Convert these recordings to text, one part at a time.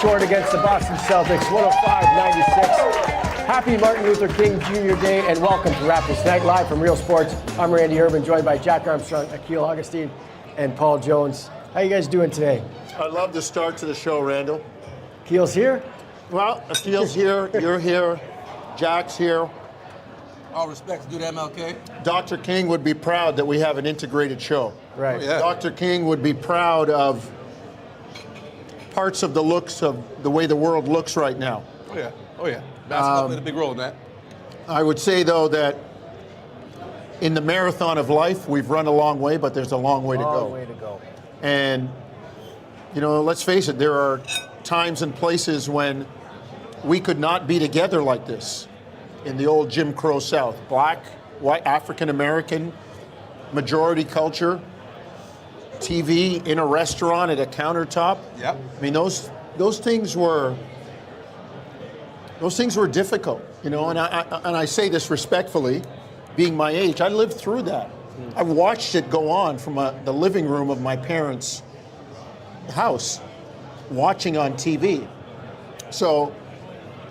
short against the Boston Celtics, 105-96. Happy Martin Luther King Jr. Day, and welcome to Raptors Tonight, live from Real Sports. I'm Randy Urban, joined by Jack Armstrong, Akil Augustine, and Paul Jones. How you guys doing today? I love the start to the show, Randall. Akil's here? Well, Akil's here, you're here, Jack's here. All respect to MLK. Dr. King would be proud that we have an integrated show. Right. Oh, yeah. Dr. King would be proud of parts of the looks of the way the world looks right now. Oh, yeah. Oh, yeah. Basketball played a big role in that. I would say, though, that in the marathon of life, we've run a long way, but there's a long way to go. Long way to go. And, you know, let's face it, there are times and places when we could not be together like this in the old Jim Crow South. Black, white, African-American, majority culture, TV in a restaurant at a countertop. Yep. I mean, those things were difficult, you know, and I say this respectfully, being my age, I lived through that. I watched it go on from the living room of my parents' house, watching on TV. So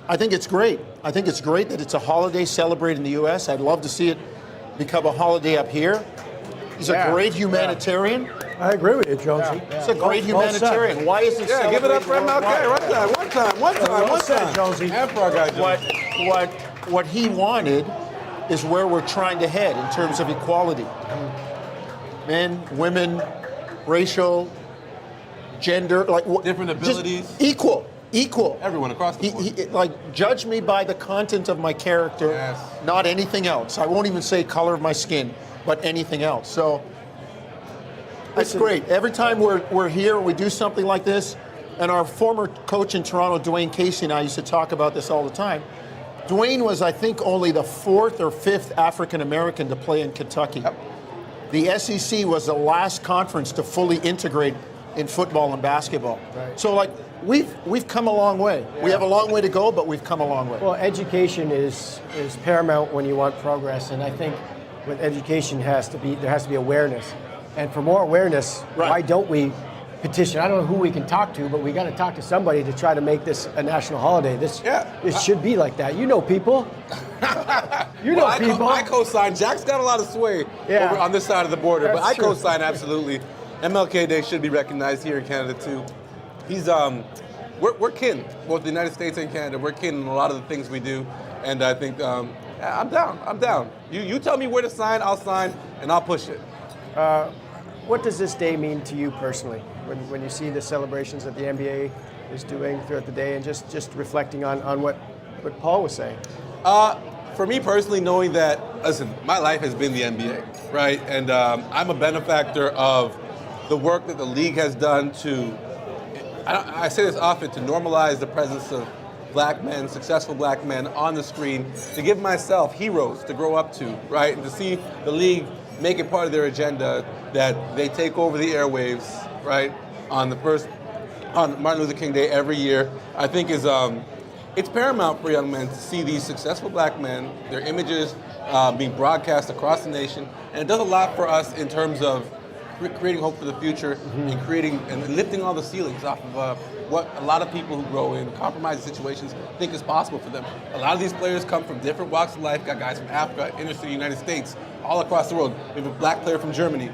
I think it's great. I think it's great that it's a holiday celebrated in the U.S. I'd love to see it become a holiday up here. He's a great humanitarian. I agree with you, Jonesy. He's a great humanitarian. Why is it Yeah, give it up for celebrated MLK. worldwide? One time. Jonesy. And for our guy, Jones. What he wanted is where we're trying to head in terms of equality. Men, women, racial, gender, like Different abilities. just equal. Everyone across the board. Like, judge me by the content of my character, Yes. not anything else. I won't even say color of my skin, but anything else. So that's great. Every time we're here and we do something like this, and our former coach in Toronto, Dwayne Casey, and I used to talk about this all the time. Dwayne was, I think, only the 4th or 5th African-American to play in Kentucky. Yep. The SEC was the last conference to fully integrate in football and basketball. Right. So, like, we've come a long way. Yeah. We have a long way to go, but we've come a long way. Well, education is paramount when you want progress, and I think with education there has to be awareness. And for more awareness, Right. why don't we petition? I don't know who we can talk to, but we got to talk to somebody to try to make this a national holiday. This should be like that. You know people. People. I co-sign. Jack's got a lot of sway over on this side of the border, but That's I true. co-sign absolutely. MLK Day should be recognized here in Canada too. He's we're kin, both the United States and Canada. We're kin in a lot of the things we do, and I think I'm down. You tell me where to sign, I'll sign, and I'll push it. What does this day mean to you personally when you see the celebrations that the NBA is doing throughout the day, and just reflecting on what Paul was saying? For me personally, knowing that, listen, my life has been the NBA, right? And I'm a benefactor of the work that the league has done I say this often, to normalize the presence of black men, successful black men on the screen, to give myself heroes to grow up to, right? And to see the league make it part of their agenda that they take over the airwaves, right? On Martin Luther King Day every year, I think is it's paramount for young men to see these successful black men, their images being broadcast across the nation, and it does a lot for us in terms of creating hope for the future and creating and lifting all the ceilings off of what a lot of people who grow in compromising situations think is possible for them. A lot of these players come from different walks of life. Got guys from Africa, inner city United States, all across the world. We have a black player from Germany.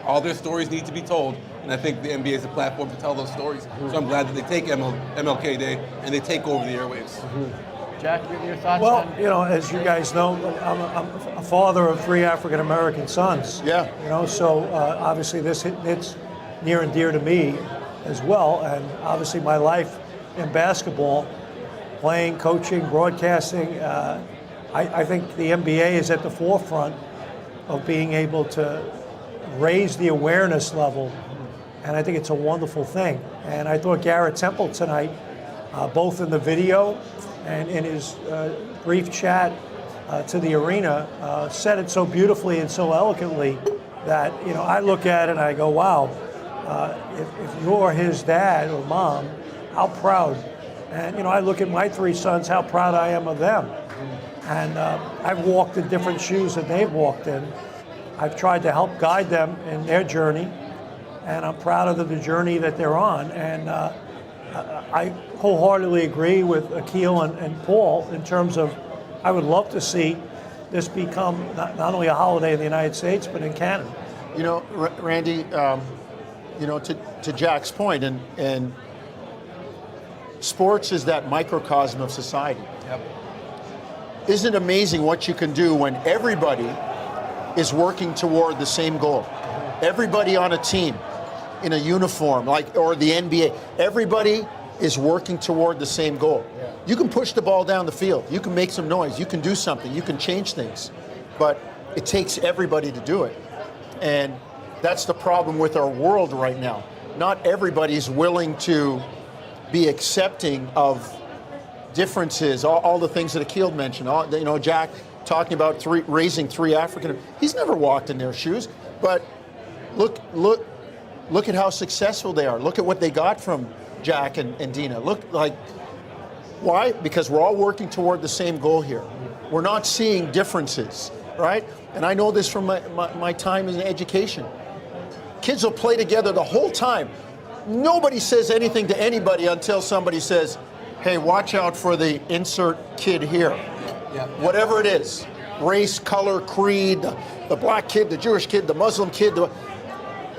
All their stories need to be told, and I think the NBA is a platform to tell those stories. So I'm glad that they take MLK Day and they take over the airwaves. Jack, your thoughts? Well, you know, as you guys know, I'm a father of 3 African-American sons. Yeah. You know, so obviously it's near and dear to me as well. And obviously my life in basketball, playing, coaching, broadcasting, I think the NBA is at the forefront of being able to raise the awareness level. And I think it's a wonderful thing. And I thought Garrett Temple tonight, both in the video and in his brief chat to the arena, said it so beautifully and so eloquently that, you know, I look at it and I go, wow, if you're his dad or mom, how proud. And, you know, I look at my 3 sons, how proud I am of them. And I've walked in different shoes that they've walked in. I've tried to help guide them in their journey, and I'm proud of the journey that they're on. And I wholeheartedly agree with Akil and Paul in terms of I would love to see this become not only a holiday in the United States, but in Canada. You know, Randy, to Jack's point, and sports is that microcosm of society. Yep. Isn't it amazing what you can do when everybody is working toward the same goal? Everybody on a team in a uniform, or the NBA, everybody is working toward the same goal. Yeah. You can push the ball down the field, you can make some noise, you can do something, you can change things, but it takes everybody to do it. And that's the problem with our world right now. Not everybody's willing to be accepting of differences, all the things that Akil mentioned. Jack talking about raising three African. He's never walked in their shoes, but look at how successful they are. Look at what they got from Jack and Dina. Why? Because we're all working toward the same goal here. We're not seeing differences, right? And I know this from my time in education. Kids will play together the whole time. Nobody says anything to anybody until somebody says, hey, watch out for the insert kid here. Yeah. Whatever it is, race, color, creed, the black kid, the Jewish kid, the Muslim kid.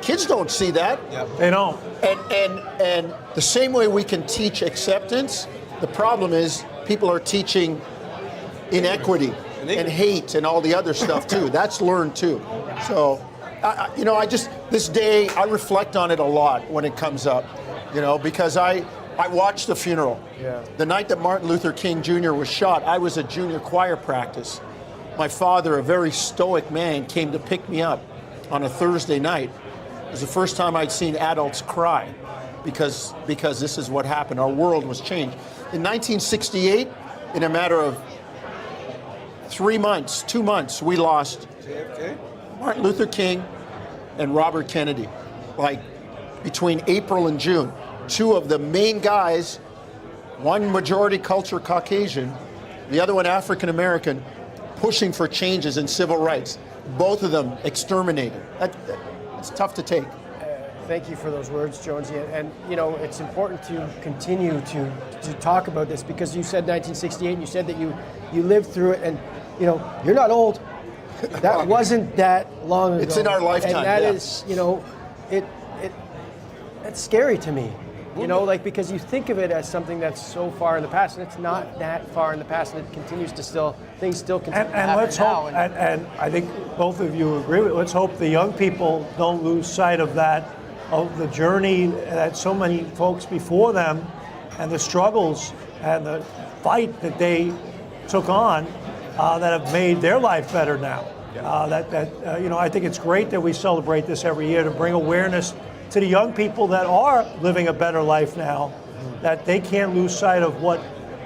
Kids don't see that. Yep. They don't. And the same way we can teach acceptance, the problem is people are teaching inequity and hate and all the other stuff too. That's learned too. So, this day, I reflect on it a lot when it comes up, because I watched the funeral. Yeah. The night that Martin Luther King Jr. was shot, I was at junior choir practice. My father, a very stoic man, came to pick me up on a Thursday night. It was the first time I'd seen adults cry because this is what happened. Our world was changed. In 1968, in a matter of 2 months, we lost JFK? Martin Luther King and Robert Kennedy. Between April and June, two of the main guys, one majority culture Caucasian, the other one African American, pushing for changes in civil rights. Both of them exterminated. It's tough to take. Thank you for those words, Jonesy. And it's important to continue to talk about this because you said 1968 and you said that you lived through it, and you're not old. That wasn't that long ago. It's in our lifetime. And that is, it's scary to me. Because you think of it as something that's so far in the past, and it's not that far in the past, and it continues to things still continue to happen and let's now. hope, and I think both of you agree with, let's hope the young people don't lose sight of that, of the journey that so many folks before them, and the struggles and the fight that they took on that have made their life better now. I think it's great that we celebrate this every year to bring awareness to the young people that are living a better life now, that they can't lose sight of what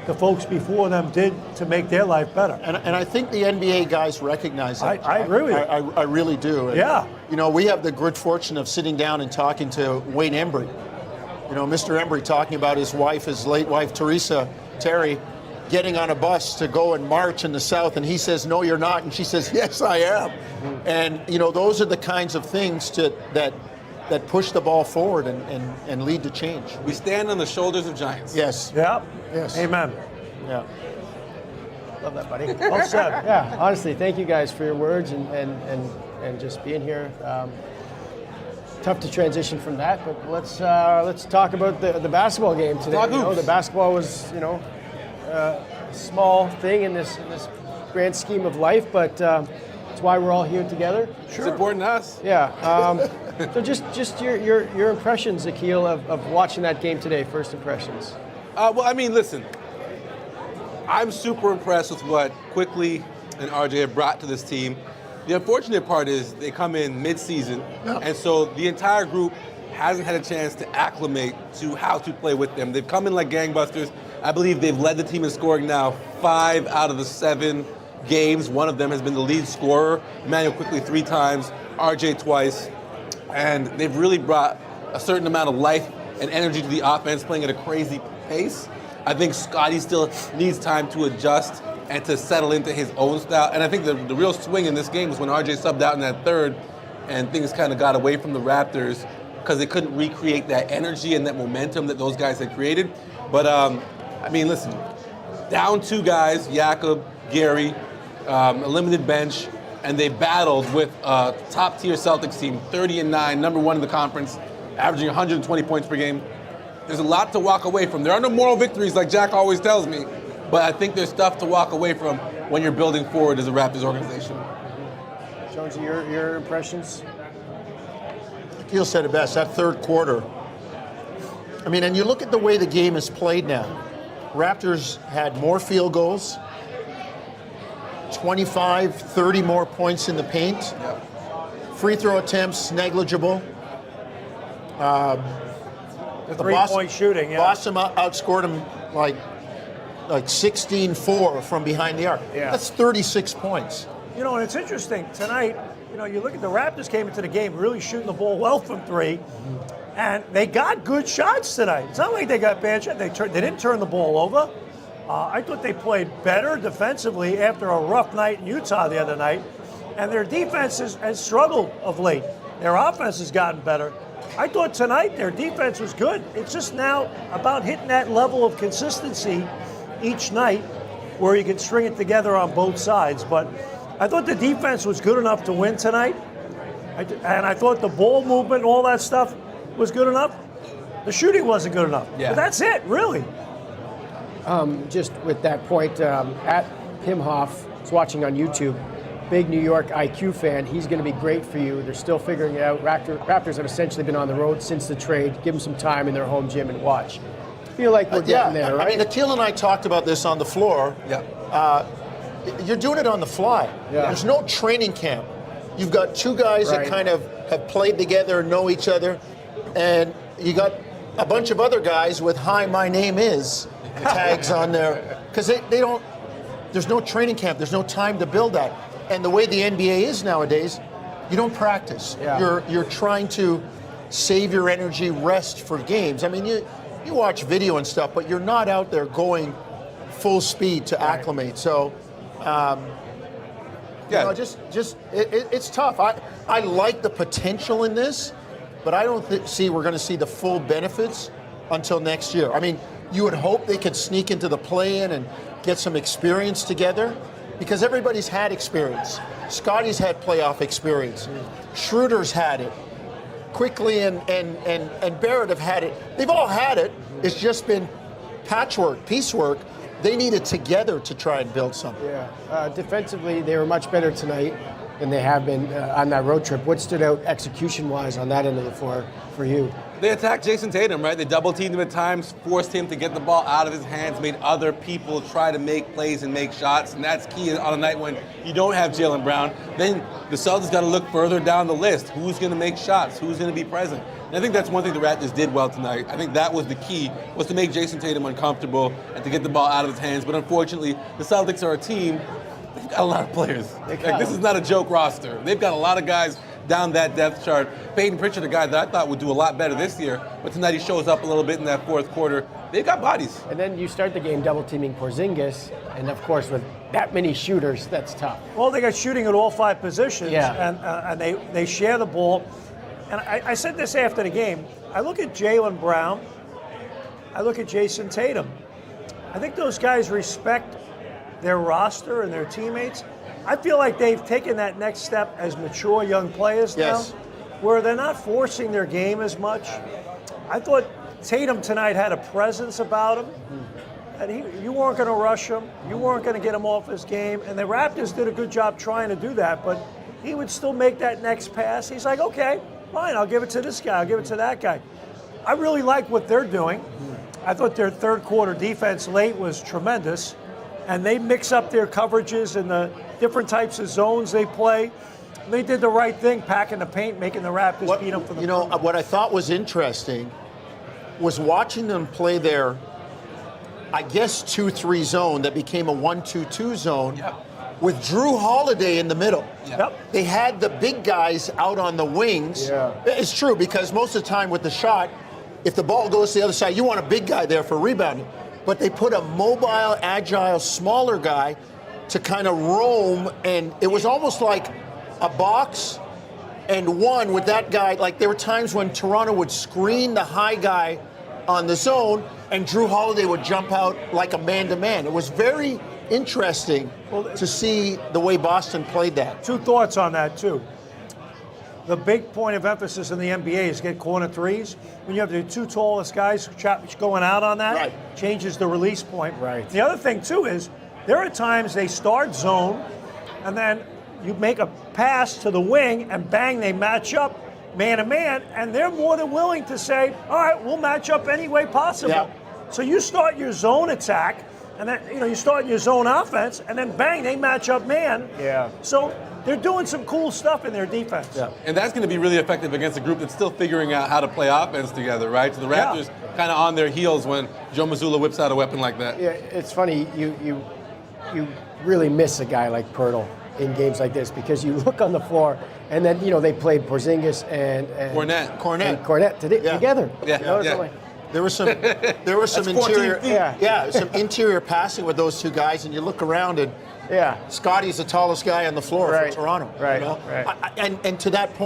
the folks before them did to make their life better. And I think the NBA guys recognize that. I agree with you. I really do. And, Yeah. We have the good fortune of sitting down and talking to Wayne Embry. Mr. Embry talking about his late wife, Terry, getting on a bus to go and march in the South, and he says, no, you're not. And she says, yes, I am. And, those are the kinds of things that push the ball forward and lead to change. We stand on the shoulders of giants. Yes. Yeah. Yes. Amen. Yeah. Love that, buddy. Well said. Yeah, honestly, thank you guys for your words and just being here. Tough to transition from that, but let's talk about the basketball game today. Talk hoops. The basketball was a small thing in this grand scheme of life, but it's why we're all here together. It's important to us. Yeah. So just your impressions, Akil, of watching that game today. First impressions. Listen. I'm super impressed with what Quickly and RJ have brought to this team. The unfortunate part is they come in mid-season, and so the entire group hasn't had a chance to acclimate to how to play with them. They've come in like gangbusters. I believe they've led the team in scoring now 5 out of the 7 games. One of them has been the lead scorer. Emmanuel Quickly 3 times, RJ twice. And they've really brought a certain amount of life and energy to the offense, playing at a crazy pace. I think Scotty still needs time to adjust and to settle into his own style. And I think the real swing in this game was when RJ subbed out in that third and things kind of got away from the Raptors. because they couldn't recreate that energy and that momentum that those guys had created. But I mean, listen, down 2 guys, Jakob, Gary, a limited bench, and they battled with a top-tier Celtics team, 30-9, number 1 in the conference, averaging 120 points per game. There's a lot to walk away from. There are no moral victories, like Jack always tells me, but I think there's stuff to walk away from when you're building forward as a Raptors organization. Jonesy, your impressions? Akil said it best, that third quarter. I mean, and you look at the way the game is played now. Raptors had more field goals, 25, 30 more points in the paint. Yep. Free throw attempts, negligible. The three-point shooting, yeah. Boston outscored them like 16-4 from behind the arc. Yeah. That's 36 points. You know, and it's interesting, tonight, you know, you look at the Raptors came into the game really shooting the ball well from 3, and they got good shots tonight. It's not like they got bad shots. They didn't turn the ball over. I thought they played better defensively after a rough night in Utah the other night, and their defense has struggled of late. Their offense has gotten better. I thought tonight their defense was good. It's just now about hitting that level of consistency each night where you can string it together on both sides. But I thought the defense was good enough to win tonight. And I thought the ball movement and all that stuff was good enough. The shooting wasn't good enough. Yeah. But that's it, really. Just with that point, at Pimhoff is watching on YouTube. Big New York IQ fan. He's going to be great for you. They're still figuring it out. Raptors have essentially been on the road since the trade. Give them some time in their home gym and watch. Feel like we're getting there, right? I mean, Akil and I talked about this on the floor. Yeah. You're doing it on the fly. Yeah. There's no training camp. You've got 2 guys Right. that kind of have played together, know each other, and you got a bunch of other guys with "Hi, my name is" tags on there because they don't. There's no training camp. There's no time to build that. And the way the NBA is nowadays, you don't practice. Yeah. You're trying to save your energy, rest for games. I mean, you watch video and stuff, but you're not out there going full speed to acclimate. So, you know, it's tough. I like the potential in this, but I don't see we're going to see the full benefits until next year. I mean, you would hope they could sneak into the play-in and get some experience together, because everybody's had experience. Scotty's had playoff experience. Schroeder's had it. Quickly and Barrett have had it. They've all had it. It's just been patchwork, piecework. They need it together to try and build something. Yeah. Defensively, they were much better tonight than they have been on that road trip. What stood out execution-wise on that end of the floor for you? They attacked Jason Tatum, right? They double-teamed him at times, forced him to get the ball out of his hands, made other people try to make plays and make shots, and that's key on a night when you don't have Jaylen Brown. Then the Celtics got to look further down the list. Who's going to make shots? Who's going to be present? And I think that's one thing the Raptors did well tonight. I think that was the key, was to make Jason Tatum uncomfortable and to get the ball out of his hands. But unfortunately, the Celtics are a team, they've got a lot of players. Like, this is not a joke roster. They've got a lot of guys down that depth chart. Peyton Pritchard, a guy that I thought would do a lot better this year, but tonight he shows up a little bit in that fourth quarter. They've got bodies. And then you start the game double teaming Porzingis, and of course with that many shooters, that's tough. Well, they got shooting at all 5 positions, Yeah. and they share the ball. And I said this after the game. I look at Jaylen Brown. I look at Jason Tatum. I think those guys respect their roster and their teammates. I feel like they've taken that next step as mature young players now, where they're not forcing their game as much. I thought Tatum tonight had a presence about him. And you weren't going to rush him. You weren't going to get him off his game. And the Raptors did a good job trying to do that, but he would still make that next pass. He's like, okay, fine, I'll give it to this guy. I'll give it to that guy. I really like what they're doing. I thought their third quarter defense late was tremendous. And they mix up their coverages and the different types of zones they play. They did the right thing, packing the paint, making the Raptors beat them for the point. What I thought was interesting was watching them play their, I guess, 2-3 zone that became a 1-2-2 zone with Drew Holiday in the middle. Yep. They had the big guys out on the wings. Yeah. It's true, because most of the time with the shot, if the ball goes to the other side, you want a big guy there for rebounding. But they put a mobile, agile, smaller guy to kind of roam, and it was almost like a box and one with that guy. Like there were times when Toronto would screen the high guy on the zone, and Drew Holiday would jump out like a man-to-man. It was very interesting to see the way Boston played that. Two thoughts on that, too. The big point of emphasis in the NBA is get corner threes. When you have the two tallest guys going out on that, Right. changes the release point. Right. The other thing, too, is there are times they start zone, and then you make a pass to the wing, and bang, they match up man-to-man, and they're more than willing to say, all right, we'll match up any way possible. Yeah. So you start your zone attack, and then you start your zone offense, and then bang, they match up man. Yeah. So they're doing some cool stuff in their defense. Yeah. And that's going to be really effective against a group that's still figuring out how to play offense together, right? So the Yeah. Raptors kind of on their heels when Joe Mazzulla whips out a weapon like that. Yeah, it's funny. You really miss a guy like Pirtle in games like this because you look on the floor and then they played Porzingis and Cornette. together. Yeah, You know, it's yeah. like- There was some That's 14 interior, feet. some interior passing with those two guys, and you look around and yeah. Scotty's the tallest guy on the floor Right, for Toronto. right, you know? right. And to that point.